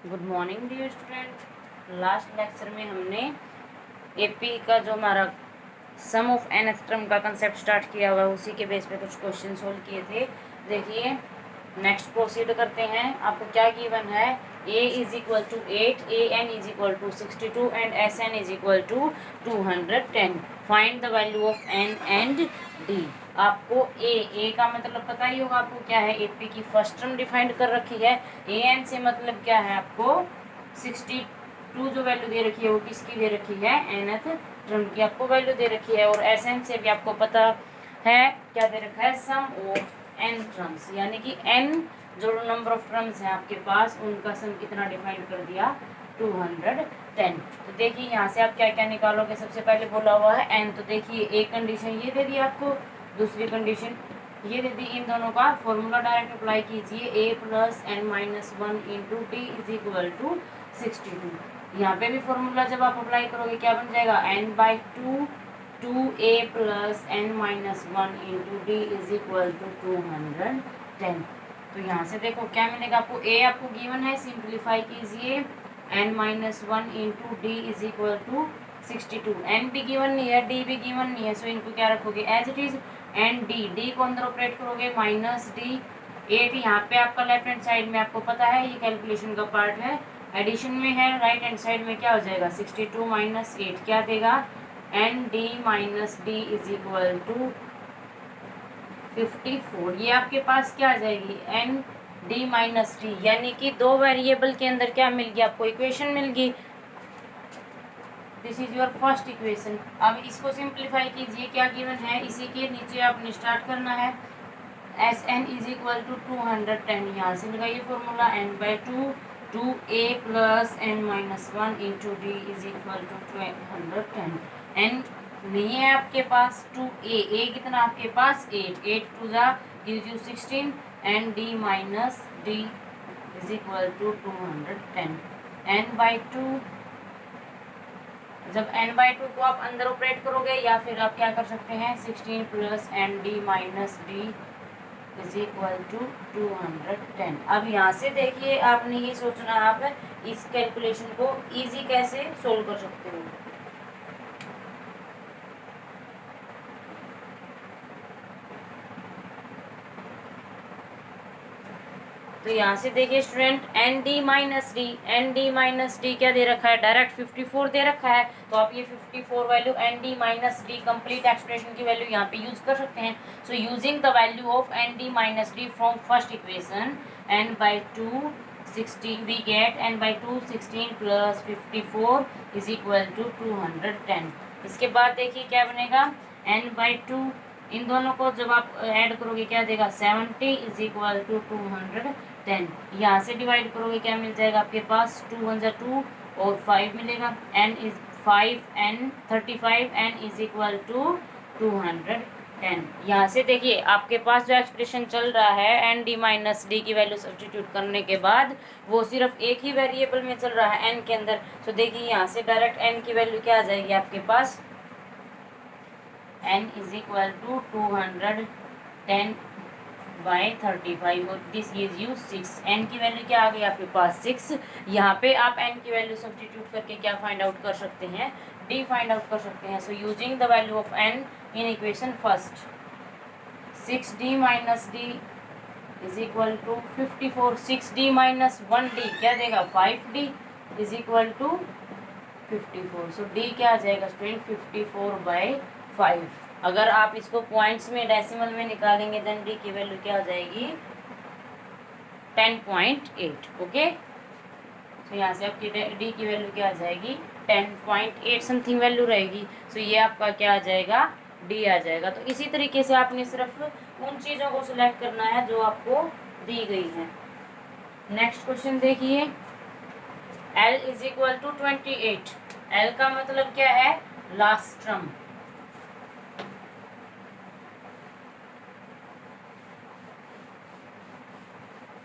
Good morning dear student. Last lecture में हमने AP का जो हमारा सम ऑफ nth टर्म का कंसेप्ट स्टार्ट किया हुआ है, उसी के बेस पे कुछ क्वेश्चन सोल्व किए थे। देखिए नेक्स्ट प्रोसीड करते हैं। आपको क्या गिवन है? a is equal to 8, a n is equal to 62 and s n is equal to 210। Find the value of n and d। आपको ए का मतलब पता ही होगा आपको क्या है। एपी की फर्स्ट टर्म डिफाइंड कर रखी है। ए एन से मतलब क्या है आपको 62 जो वैल्यू दे रखी है वो किसकी दे रखी है? nth टर्म की आपको वैल्यू दे रखी है। और एस एन से भी आपको पता है क्या दे रखा है? सम ऑफ n टर्म्स, यानी कि n जो नंबर ऑफ टर्म्स हैं आपके पास उनका सम कितना डिफाइन कर दिया? 210। तो देखिए यहाँ से आप क्या क्या निकालोगे। सबसे पहले बोला हुआ है n, तो देखिए एक कंडीशन ये दे दी आपको, दूसरी कंडीशन ये दे दी। इन दोनों का फॉर्मूला डायरेक्ट अप्लाई कीजिए। a plus n minus 1 into d is equal to 62। यहाँ पे भी फॉर्मूला जब आप अप्लाई करोगे क्या बन जाएगा? n/2 2a plus n minus 1 into d is equal to 210। तो यहाँ से देखो क्या मिलेगा आपको? a आपको गिवन है, सिंप्लीफाई कीजिए। n minus 1 into d is equal to 62। n भी गिवन नहीं है, d भी गिवन नहीं है, सो इनको क्या रखोगे? As it is. And d को अंदर ऑपरेट करोगे, माइनस डी। 8 यहाँ पे आपका लेफ्ट हैंड साइड में आपको पता है ये कैलकुलेशन का पार्ट है, एडिशन में है। राइट हैंड साइड में क्या हो जाएगा? 62 माइनस 8 क्या देगा? N d minus d is equal to 54। ये आपके पास क्या आ जाएगी? एन डी माइनस डी, यानी कि दो वेरिएबल के अंदर क्या मिल गया आपको? इक्वेशन मिल गई। This is your first equation. अब इसको सिंप्लीफाई कीजिए। क्या गिवन है? इसी के नीचे आपने स्टार्ट करना है। S n is equal to 210। यहाँ से लगाइए formula n/2 2a plus n minus 1 into d is equal to 210। N नहीं है आपके पास 2a कितना आपके पास? 8 टू ज़ा gives you 16 and d minus d is equal to 210। n/2 जब n/2 को आप अंदर ऑपरेट करोगे या फिर आप क्या कर सकते हैं? 16 plus n d minus d is equal to 210। अब यहाँ से देखिए आपने ये सोचना आप इस कैलकुलेशन को इजी कैसे सोल्व कर सकते हो। तो यहाँ से देखिए student, n d minus d क्या दे रखा है? डायरेक्ट 54 दे रखा है। तो आप ये 54 value n d minus d complete expression की वैल्यू यहाँ पे यूज कर सकते हैं। So using the value of n d minus d from first equation n/2 16 we get n/2 16 plus 54 is equal to 210। इसके बाद देखिए क्या बनेगा? n/2 इन दोनों को जब आप ऐड करोगे क्या देगा? 70 इज इक्वल टू 210। यहाँ से डिवाइड करोगे क्या मिल जाएगा आपके पास? 2 1 2 और 5 मिलेगा। n is 5 n 35 n is equal to 210। यहाँ से देखिए आपके पास जो एक्सप्रेशन चल रहा है एन डी माइनस डी की वैल्यू सब्स्टिट्यूट करने के बाद वो सिर्फ एक ही वेरिएबल में चल रहा है n के अंदर। तो देखिए यहाँ से डायरेक्ट n की वैल्यू क्या आ जाएगी आपके पास? n is equal to 210 by 35 और दिस गिव्स यू 6। n की वैल्यू क्या आ गई आपके पास? 6। यहाँ पे आप n की वैल्यू सब्स्टिट्यूट करके क्या फाइंड आउट कर सकते हैं? d फाइंड आउट कर सकते हैं। So using the value of n in equation first, 6d minus d is equal to 54। 6d minus 1d क्या देगा? 5d is equal to 54। So d क्या आ जाएगा स्टूडेंट? 54/5। अगर आप इसको पॉइंट्स में डेसिमल में निकालेंगे देन डी की वैल्यू क्या हो जाएगी? 10.8। ओके, तो यहाँ से आपकी डी की वैल्यू क्या आ जाएगी? 10.8 समथिंग वैल्यू रहेगी। सो ये आपका क्या आ जाएगा? डी आ जाएगा। तो इसी तरीके से आपने सिर्फ उन चीज़ों को सिलेक्ट करना है जो आपको दी गई है। नेक्स्ट क्वेश्चन देखिए, L is equal to 28। L का मतलब क्या है? Last term.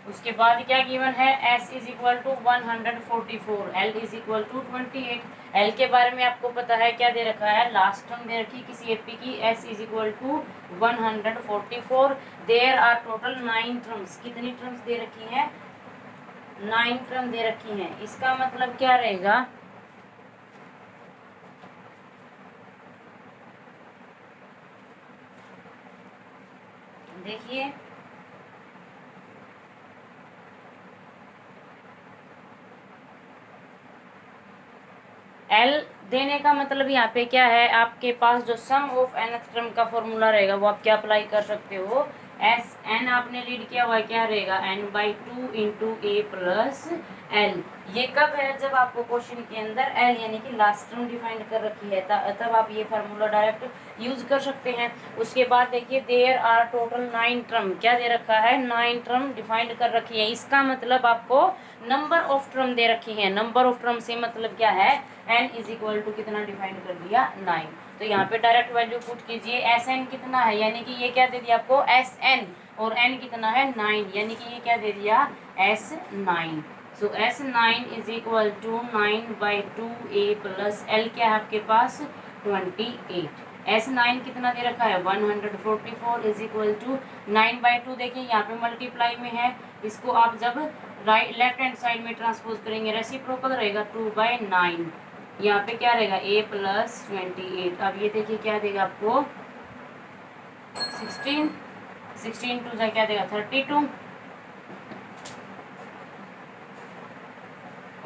उसके बाद क्या गिवन है? S is equal to 144, L is equal to 28। L के बारे में आपको पता है क्या दे रखा है? लास्ट टर्म दे रखी किसी एपी की, S is equal to 144। There are total 9 terms. कितनी टर्म्स दे रखी हैं? 9 टर्म दे रखी हैं। इसका मतलब क्या रहेगा, देखिए एल देने का मतलब यहाँ पे क्या है, आपके पास जो सम ऑफ nth टर्म का फॉर्मूला रहेगा वो आप क्या अप्लाई कर सकते हो, एस एन आपने रीड किया हुआ क्या रहेगा, n/2 इंटू ए प्लस एल। ये कब है, जब आपको क्वेश्चन के अंदर एल यानी कि लास्ट टर्म डिफाइंड कर रखी है, तब आप ये फार्मूला डायरेक्ट यूज कर सकते हैं। उसके बाद देखिए देयर आर टोटल 9 टर्म, क्या दे रखा है, 9 टर्म डिफाइंड कर रखी है। इसका मतलब आपको नंबर ऑफ टर्म दे रखी है। नंबर ऑफ टर्म से मतलब क्या है, n इज इक्वल टू कितना डिफाइंड कर दिया, 9। तो यहाँ पे डायरेक्ट वैल्यू पुट कीजिए, एस एन कितना है, यानी कि ये क्या दे दिया आपको, एस एन, और n कितना है 9, यानी कि ये क्या दे दिया, S 9। So S 9 is equal to 9/2 a plus l, क्या है आपके पास 28। एस 9 कितना दे रखा है 144 इज इक्वल टू 9/2। देखिए यहाँ पे मल्टीप्लाई में है, इसको आप जब राइट लेफ्ट हैंड साइड में ट्रांसपोज करेंगे रेसिप्रोकल रहेगा 2/9। यहाँ पे क्या रहेगा a प्लस 28। अब ये देखिए क्या देगा आपको 16, 16 टू क्या देगा 32।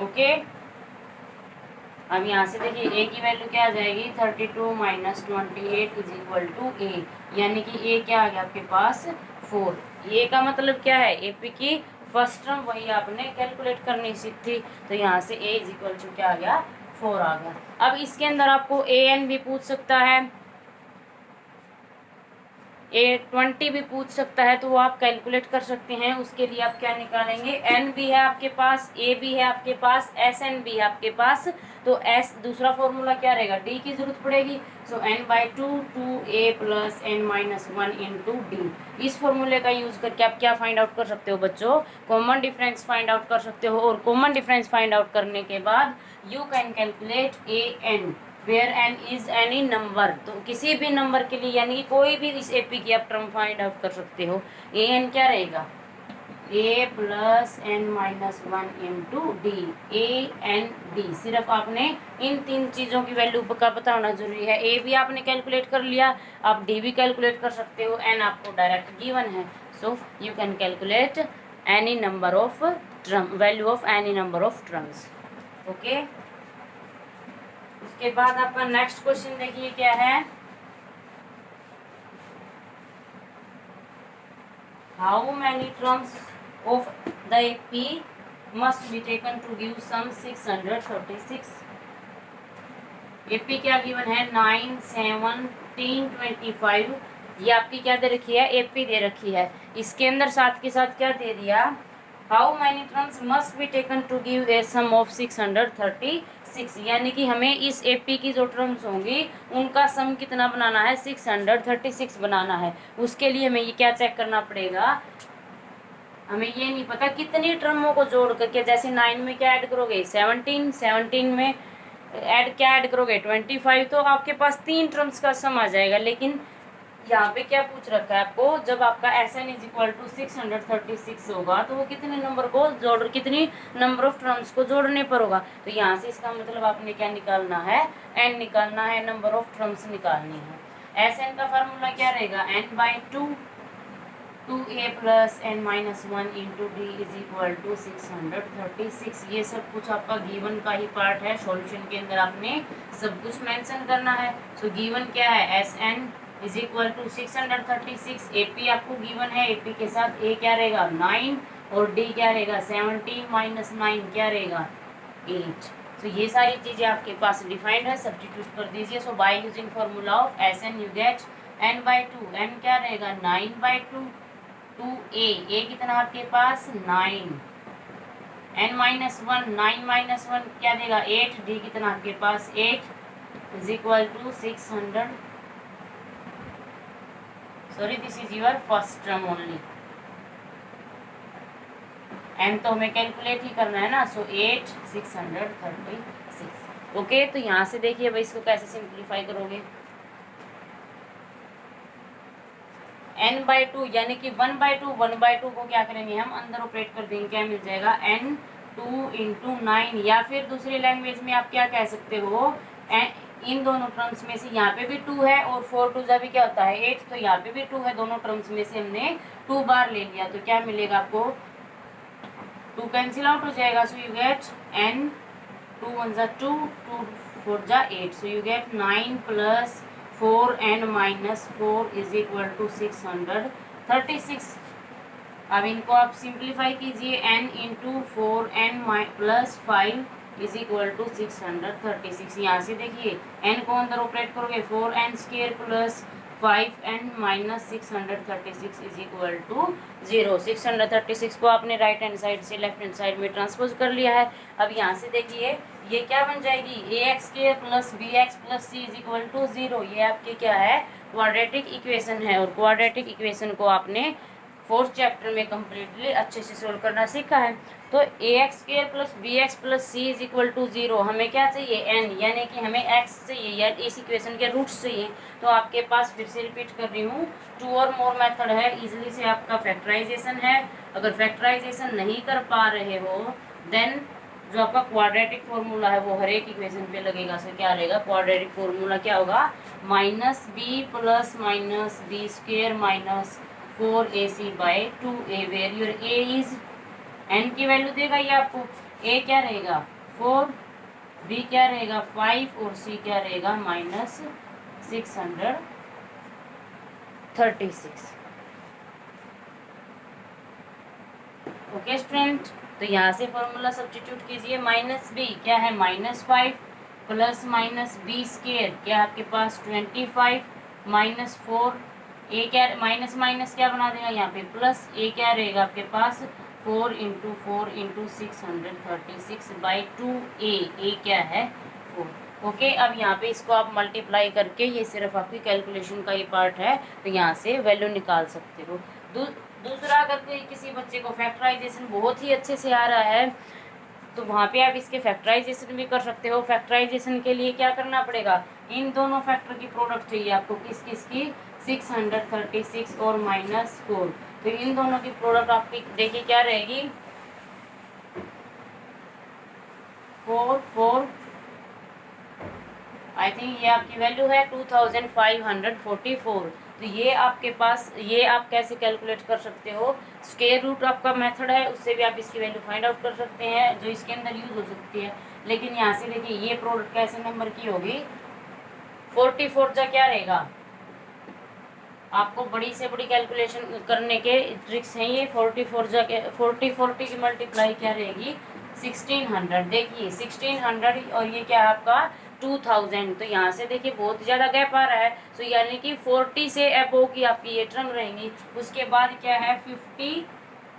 ओके, अब यहाँ से देखिए a की वैल्यू क्या आ जाएगी 32 minus 28 is equal to a, यानी कि a क्या आ गया आपके पास 4। ये का मतलब क्या है, AP की फर्स्ट टर्म वही आपने कैलकुलेट करनी सीखी, तो यहाँ से a इज इक्वल टू क्या आ गया 4 आ गया। अब इसके अंदर आपको an भी पूछ सकता है, A20 भी पूछ सकता है, तो वो आप कैलकुलेट कर सकते हैं। उसके लिए आप क्या निकालेंगे, n भी है आपके पास, a भी है आपके पास, Sn भी है आपके पास, तो s दूसरा फॉर्मूला क्या रहेगा, d की जरूरत पड़ेगी। सो n/2 2a plus n-1 into D. इस फॉर्मूले का यूज करके आप क्या फाइंड आउट कर सकते हो बच्चों, कॉमन डिफरेंस फाइंड आउट कर सकते हो। और कॉमन डिफरेंस फाइंड आउट करने के बाद you can calculate an where n is any number, तो किसी भी नंबर के लिए यानी कि कोई भी इस AP की आप टर्म फाइंड आउट कर सकते हो। an क्या रहेगा, a plus n-1 into D, AND। सिर्फ आपने इन 3 चीज़ों की वैल्यू का पता होना जरूरी है। a भी आपने कैलकुलेट कर लिया, आप d भी कैलकुलेट कर सकते हो, n आपको डायरेक्ट गिवन है। So you can calculate any number of term, value of any number of terms. Okay, उसके बाद आपका नेक्स्ट क्वेश्चन देखिए क्या है, how many terms of the AP must be taken to give sum 636। AP क्या given है 9, 17, 25। ये आपकी क्या दे रखी है, AP दे रखी है। इसके अंदर साथ के साथ क्या दे दिया, how many terms must be taken to give a sum of 636, यानी कि हमें इस AP की जो टर्म्स होंगी उनका सम कितना बनाना है, 636 बनाना है। उसके लिए हमें ये क्या चेक करना पड़ेगा, हमें ये नहीं पता कितनी टर्मों को जोड़ करके, जैसे 9 में क्या ऐड करोगे 17, 17 में क्या ऐड करोगे 25, तो आपके पास 3 टर्म्स का सम आ जाएगा। लेकिन यहाँ पे क्या पूछ रखा है आपको, जब आपका Sn इज इक्वल टू 636 होगा तो वो कितने नंबर को जोड़, कितनी नंबर ऑफ टर्म्स को जोड़ने पर होगा। तो यहाँ से इसका मतलब आपने क्या निकालना है, n निकालना है, नंबर ऑफ टर्म्स निकालनी है। Sn का फार्मूला क्या रहेगा, n/2 2a plus n-1 into d is equal to 636। ये सब कुछ आपका गिवन का ही पार्ट है, सॉल्यूशन के अंदर आपने सब कुछ मेंशन करना है। सो गिवन क्या है, Sn is equal to 636। AP आपको गिवन है, AP के साथ a क्या रहेगा 9 और d क्या रहेगा 17 माइनस 9 क्या रहेगा 8। तो ये सारी चीज़ें आपके पास डिफाइंड है, सब्स्टिट्यूट कर दीजिए। So by using formula of Sn you get n/2, n क्या रहेगा 9/2 2a, a कितना आपके पास 9, n-1 9 - 1 क्या देगा 8, d कितना आपके पास 8 is equal to 600, sorry this is your first term only, n तो हमें कैलकुलेट ही करना है ना। सो 8 636। ओके, तो यहाँ से देखिए भाई इसको कैसे सिंप्लीफाई करोगे, n/2 यानी कि 1/2 को क्या करेंगे हम अंदर ऑपरेट कर देंगे, क्या मिल जाएगा n2 × 9, या फिर दूसरी लैंग्वेज में आप क्या कह सकते हो, इन दोनों टर्म्स में से यहाँ पे भी 2 है और 4 2 जा भी क्या होता है 8, तो यहाँ पे भी 2 है, दोनों टर्म्स में से हमने 2 बार ले लिया, तो क्या मिलेगा आपको 2 कैंसिल आउट हो जाएगा, सो यू गेट n 2 1 जा 2 2 4 जा 8, सो यू गेट 9 + 4n - 4 = 636। अब इनको आप सिंप्लीफाई कीजिए, n × 4n + 5 = 636। यहाँ से देखिए n को अंदर ऑपरेट करोगे 4n² + 5n - 636 = 0। 636 को आपने राइट हैंड साइड से लेफ्ट हैंड साइड में ट्रांसपोज कर लिया है। अब यहाँ से देखिए ये क्या बन जाएगी, ax² + bx + c = 0। ये आपकी क्या है, क्वाड्रेटिक इक्वेशन है, और क्वाड्रेटिक इक्वेशन को आपने 4th चैप्टर में कम्प्लीटली अच्छे से सोल्व करना सीखा है। तो ax² + bx + c = 0, हमें क्या चाहिए n, यानी कि हमें x चाहिए या इस इक्वेशन के रूट्स चाहिए। तो आपके पास फिर से रिपीट कर रही हूँ 2 और मोर मेथड है, इजीली से आपका फैक्टराइजेशन है। अगर फैक्टराइजेशन नहीं कर पा रहे हो देन जो आपका क्वाड्रेटिक फॉर्मूला है वो हर एक इक्वेशन पे लगेगा। सो क्या रहेगा, क्वाड्रेटिक फॉर्मूला क्या होगा, -b + -b² - 4ac/2a, where your a is n की वैल्यू देगा ये आपको, a क्या रहेगा 4, b क्या रहेगा 5 और c क्या रहेगा -636। ओके स्टूडेंट, तो यहाँ से फॉर्मूला सब्स्टिट्यूट कीजिए, -b क्या है -5 + -b² क्या आपके पास 25 -4, a क्या माइनस क्या बना देगा यहाँ पे प्लस, a क्या रहेगा आपके पास 4 × 4 × 636/2a, a क्या है 4। ओके, अब यहाँ पे इसको आप मल्टीप्लाई करके, ये सिर्फ आपकी कैलकुलेशन का ही पार्ट है, तो यहाँ से वैल्यू निकाल सकते हो। दूसरा, अगर कोई किसी बच्चे को फैक्टराइजेशन बहुत ही अच्छे से आ रहा है तो वहाँ पे आप इसके फैक्टराइजेशन भी कर सकते हो। फैक्टराइजेशन के लिए क्या करना पड़ेगा, इन दोनों फैक्टर की प्रोडक्ट चाहिए आपको, किस किस की 636 और -4, तो इन दोनों की प्रोडक्ट आपकी देखिए क्या रहेगी 4 4, आई थिंक ये आपकी वैल्यू है 2544। तो ये आपके पास, ये आप कैसे कैलकुलेट कर सकते हो, स्क्वायर रूट आपका मेथड है, उससे भी आप इसकी वैल्यू फाइंड आउट कर सकते हैं जो इसके अंदर यूज हो सकती है। लेकिन यहाँ से देखिए ये प्रोडक्ट कैसे नंबर की होगी, 44 जा क्या रहेगा, आपको बड़ी से बड़ी कैलकुलेशन करने के ट्रिक्स हैं ये। 44 जा के 40 की मल्टीप्लाई क्या रहेगी 1600, देखिए 1600 और ये क्या है आपका 2000, तो यहाँ से देखिए बहुत ज़्यादा गैप आ रहा है। तो यानी कि 40 से अबोव की आपकी ये टर्म रहेंगी। उसके बाद क्या है 50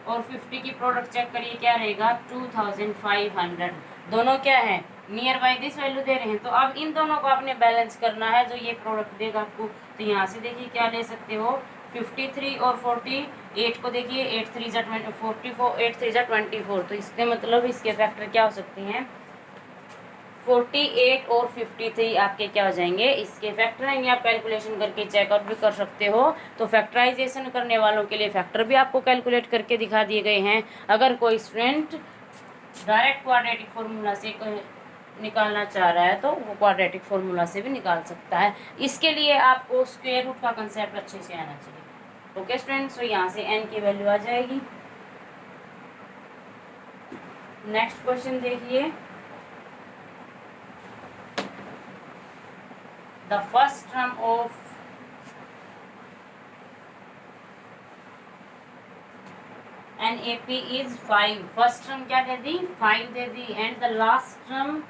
और 50 की प्रोडक्ट चेक करिए क्या रहेगा 2500, दोनों क्या है नियर बाई दिस वैल्यू दे रहे हैं। तो अब इन दोनों को आपने बैलेंस करना है जो ये प्रोडक्ट देगा आपको। तो यहाँ से देखिए क्या ले सकते हो 53 और 48 को देखिए 8 3 जा 44, 8 3 जा 24, तो इसके मतलब इसके फैक्टर क्या हो सकते हैं 48 और 53 आपके क्या हो जाएंगे इसके फैक्टर आएंगे। आप कैलकुलेशन करके चेकआउट भी कर सकते हो। तो फैक्टराइजेशन करने वालों के लिए फैक्टर भी आपको कैलकुलेट करके दिखा दिए गए हैं। अगर कोई स्टूडेंट डायरेक्ट क्वाड्रेटिक फॉर्मूला से निकालना चाह रहा है तो वो क्वाड्रेटिक फॉर्मूला से भी निकाल सकता है। इसके लिए आपको स्क्वायर रूट का कंसेप्ट अच्छे से आना चाहिए। ओके स्टूडेंट्स, तो यहाँ से n की वैल्यू आ जाएगी। नेक्स्ट क्वेश्चन देखिए, the first term of an AP is 5, first term क्या दे दी 5 दे दी, and the last term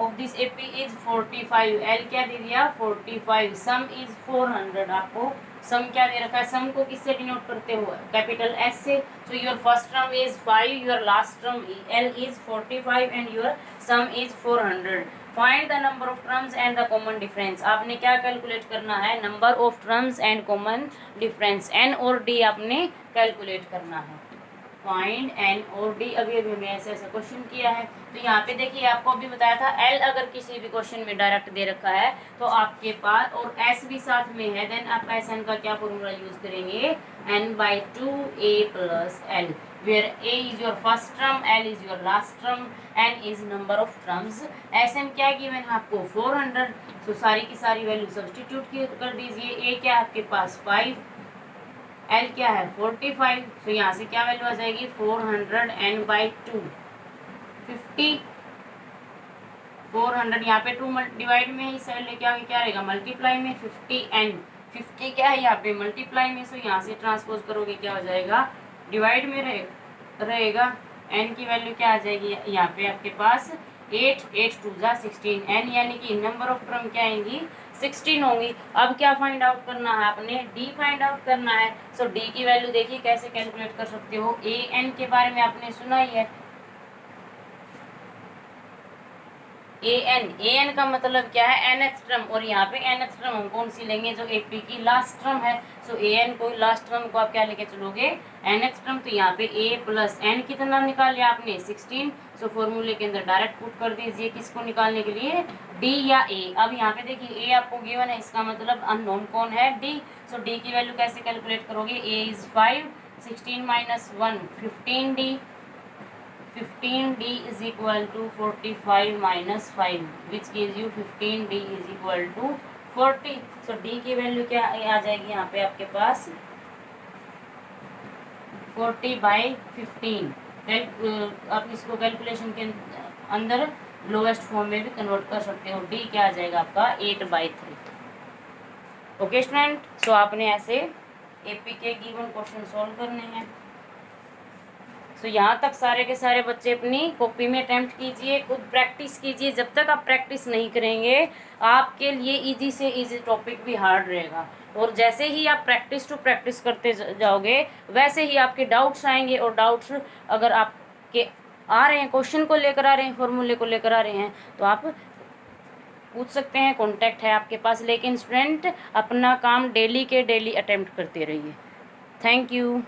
of this AP is 45, L क्या दे दिया 45, सम इज 400, आपको सम क्या दे रखा है, सम को किससे डिनोट करते हो कैपिटल S से। So your first term is 5, your last term L is 45 and your some is 400। Find the number of terms and the common difference. आपने क्या कैलकुलेट करना है, number of terms and common difference, N और D आपने calculate करना है। Find N और D. अभी अभी हमने ऐसा ऐसा क्वेश्चन किया है। तो यहाँ पे देखिए आपको अभी बताया था एल अगर किसी भी क्वेश्चन में डायरेक्ट दे रखा है तो आपके पास और एस भी साथ में है, देन आप एस एन का क्या फॉर्मूला यूज करेंगे, n/2 a plus l, where a is your first term, l is your last term, n is number of terms. S n क्या गिवन है आपको 400, तो सारी की सारी वैल्यू सब्सटीट्यूट कर दीजिए। a क्या है आपके पास 5, L क्या है 45, तो यहाँ से क्या वैल्यू आ जाएगी 400n/2 50, 400 यहाँ पे 2 डिवाइड में है, इस वैल्यू क्या रहेगा मल्टीप्लाई में, 50n 50 क्या है यहाँ पे मल्टीप्लाई में, सो यहाँ से ट्रांसपोज करोगे क्या हो जाएगा डिवाइड में रहेगा। n की वैल्यू क्या आ जाएगी यहाँ पे आपके पास 8, 8 2 जा 16, n यानी कि नंबर ऑफ टर्म क्या आएंगी 16 होंगी। अब क्या फाइंड आउट करना है आपने, d फाइंड आउट करना है। सो d की वैल्यू देखिए कैसे कैलकुलेट कर सकते हो, an के बारे में आपने सुना ही है, an का मतलब क्या है nth टर्म, और यहाँ पे nth टर्म हम कौन सी लेंगे जो AP की लास्ट टर्म है। सो an को लास्ट टर्म को आप क्या लेके चलोगे nth टर्म, तो यहाँ पे a प्लस n कितना निकाल लिया आपने 16, सो फॉर्मूले के अंदर डायरेक्ट पुट कर दीजिए किसको निकालने के लिए d या a। अब यहाँ पे देखिए a आपको गिवन है, इसका मतलब अननोन कौन है d, सो d की वैल्यू कैसे कैलकुलेट करोगे, a is 5, 16 minus 1 15d, 15d is equal to 45 minus 5 which gives you 15d is equal to 40। so d की वैल्यू क्या आ जाएगी यहाँ पे आपके पास 40/15। आप इसको कैलकुलेशन के अंदर लोएस्ट फॉर्म में भी कन्वर्ट कर सकते हो, d क्या आ जाएगा आपका 8/3। ओके स्टूडेंट, सो आपने ऐसे एपी के गिवन क्वेश्चन सॉल्व करने हैं। तो यहाँ तक सारे के सारे बच्चे अपनी कॉपी में अटेम्प्ट कीजिए, खुद प्रैक्टिस कीजिए। जब तक आप प्रैक्टिस नहीं करेंगे आपके लिए इजी से इजी टॉपिक भी हार्ड रहेगा, और जैसे ही आप प्रैक्टिस टू प्रैक्टिस करते जाओगे वैसे ही आपके डाउट्स आएंगे, और डाउट्स अगर आपके आ रहे हैं क्वेश्चन को लेकर आ रहे हैं, फॉर्मूले को लेकर आ रहे हैं, तो आप पूछ सकते हैं, कॉन्टैक्ट है आपके पास। लेकिन स्टूडेंट अपना काम डेली के डेली अटेम्प्ट करते रहिए। Thank you.